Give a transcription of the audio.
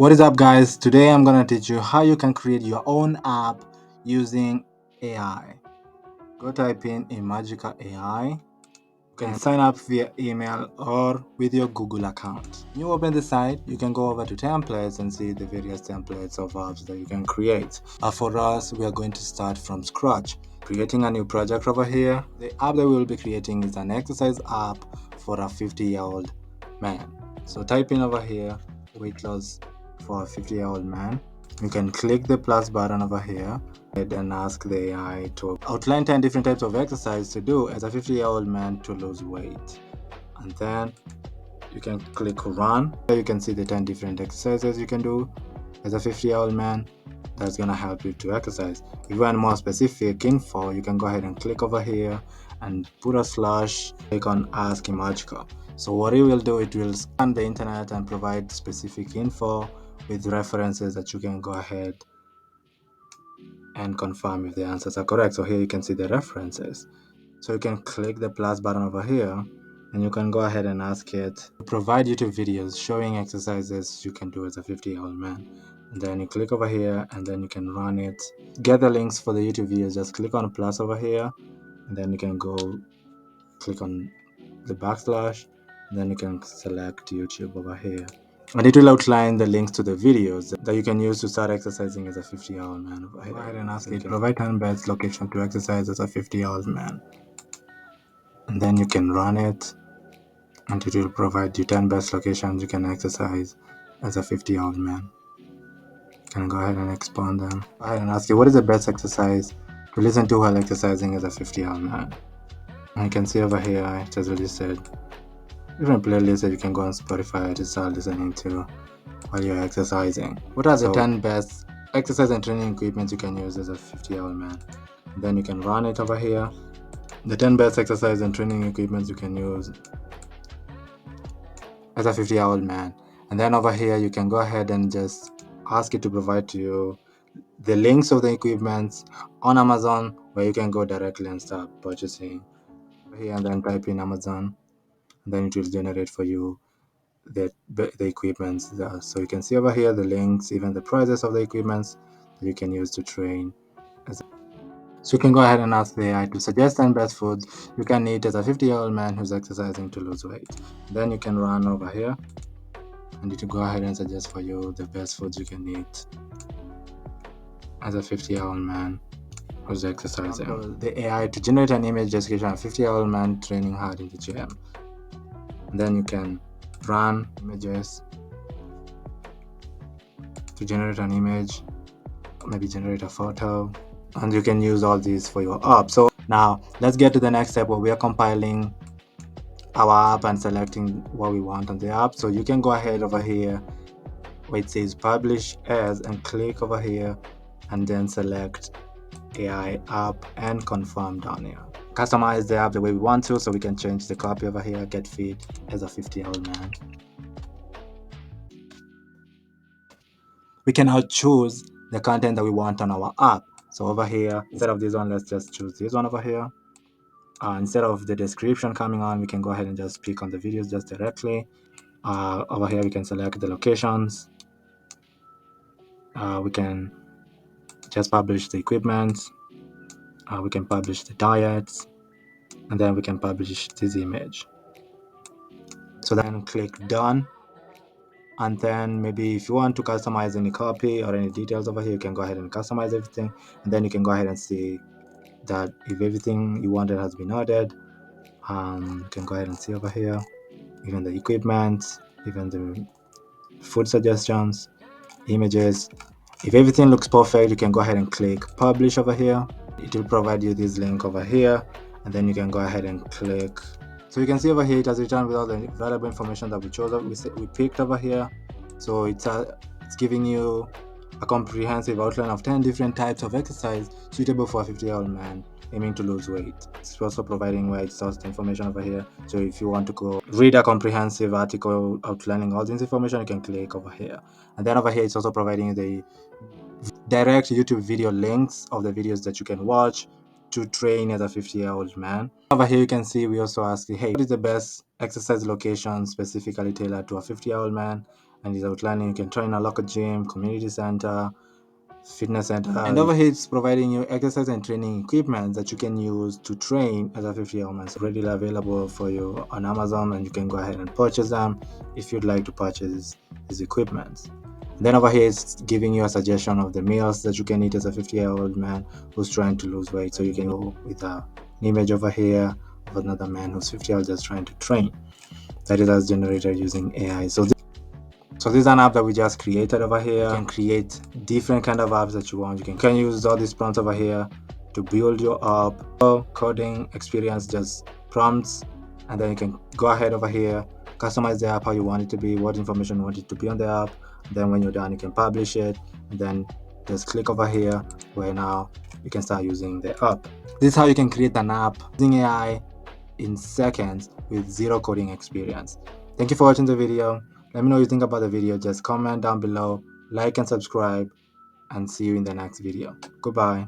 What is up, guys? Today I'm gonna teach you how you can create your own app using AI. Go type in Imagica AI. You can sign up via email or with your Google account. When you open the site, you can go over to templates and see the various templates of apps that you can create. For us, we are going to start from scratch, creating a new project over here. The app that we will be creating is an exercise app for a 50-year-old man. So type in over here, weight loss for a 50-year-old man. You can click the plus button over here and ask the AI to outline 10 different types of exercise to do as a 50-year-old man to lose weight. And then you can click run. You can see the 10 different exercises you can do as a 50-year-old man. That's gonna help you to exercise. If you want more specific info, you can go ahead and click over here and put a slash, click on ask Imagica. So what it will do, it will scan the internet and provide specific info with references that you can go ahead and confirm if the answers are correct. So here you can see the references. So you can click the plus button over here and you can go ahead and ask it to provide YouTube videos showing exercises you can do as a 50-year-old man. And then you click over here and then you can run it. Get the links for the YouTube videos, just click on plus over here and then you can go click on the backslash and then you can select YouTube over here. And it will outline the links to the videos that you can use to start exercising as a 50-year-old man over here. Go ahead and ask it, provide 10 best location to exercise as a 50-year-old man. And then you can run it and it will provide you 10 best locations you can exercise as a 50-year-old man. You can go ahead and expand them. Go ahead and ask it, what is the best exercise to listen to while exercising as a 50-year-old man? And you can see over here, it has already said different playlists that you can go on Spotify to start listening to while you're exercising. What are the 10 best exercise and training equipment you can use as a 50-year-old man? And then you can run it over here. The 10 best exercise and training equipment you can use as a 50-year-old man. And then over here, you can go ahead and just ask it to provide to you the links of the equipment on Amazon, where you can go directly and start purchasing here, and then type in Amazon, and then it will generate for you the equipments there. So you can see over here the links, even the prices of the equipments that you can use to train. So you can go ahead and ask the AI to suggest 10 best foods you can eat as a 50-year-old man who's exercising to lose weight. Then you can run over here and it will go ahead and suggest for you the best foods you can eat as a 50-year-old man who's exercising. The AI to generate an image description of a 50-year-old man training hard in the gym. And then you can run images to generate an image, maybe generate a photo, and you can use all these for your app. So now let's get to the next step where we are compiling our app and selecting what we want on the app. So you can go ahead over here where it says publish as and click over here and then select AI app and confirm down here. Customize the app the way we want to, so we can change the copy over here, get fit as a 50-year-old man. We can now choose the content that we want on our app. So over here, instead of this one, let's just choose this one over here. Instead of the description coming on, we can go ahead and just pick on the videos just directly. Over here, we can select the locations. We can just publish the equipment. We can publish the diets, and then we can publish this image. So then click done. And then maybe if you want to customize any copy or any details over here, you can go ahead and customize everything. And then you can go ahead and see that if everything you wanted has been added. You can go ahead and see over here, even the equipment, even the food suggestions, images. If everything looks perfect, you can go ahead and click publish over here. It will provide you this link over here, and then you can go ahead and click. So you can see over here it has returned with all the valuable information that we chose, we picked over here. So it's giving you a comprehensive outline of 10 different types of exercise suitable for a 50-year-old man aiming to lose weight. It's also providing where it stores the information over here. So if you want to go read a comprehensive article outlining all this information, you can click over here. And then over here, it's also providing the direct YouTube video links of the videos that you can watch to train as a 50-year-old man. Over here, you can see we also ask, hey, what is the best exercise location specifically tailored to a 50-year-old man? and it's outlining you can train a local gym, community center, fitness center, and over here it's providing you exercise and training equipment that you can use to train as a 50-year-old man. So readily available for you on Amazon, and you can go ahead and purchase them if you'd like to purchase these equipments. And then over here it's giving you a suggestion of the meals that you can eat as a 50-year-old man who's trying to lose weight. So you can go with an image over here of another man who's 50 years just trying to train. That is as generated using AI. So this is an app that we just created over here. You can create different kind of apps that you want. You can use all these prompts over here to build your app. Coding experience, just prompts, and then you can go ahead over here, customize the app how you want it to be, what information you want it to be on the app. Then when you're done, you can publish it, and then just click over here where now you can start using the app. This is how you can create an app using AI in seconds with zero coding experience. Thank you for watching the video. Let me know what you think about the video. Just comment down below, like and subscribe, and see you in the next video. Goodbye.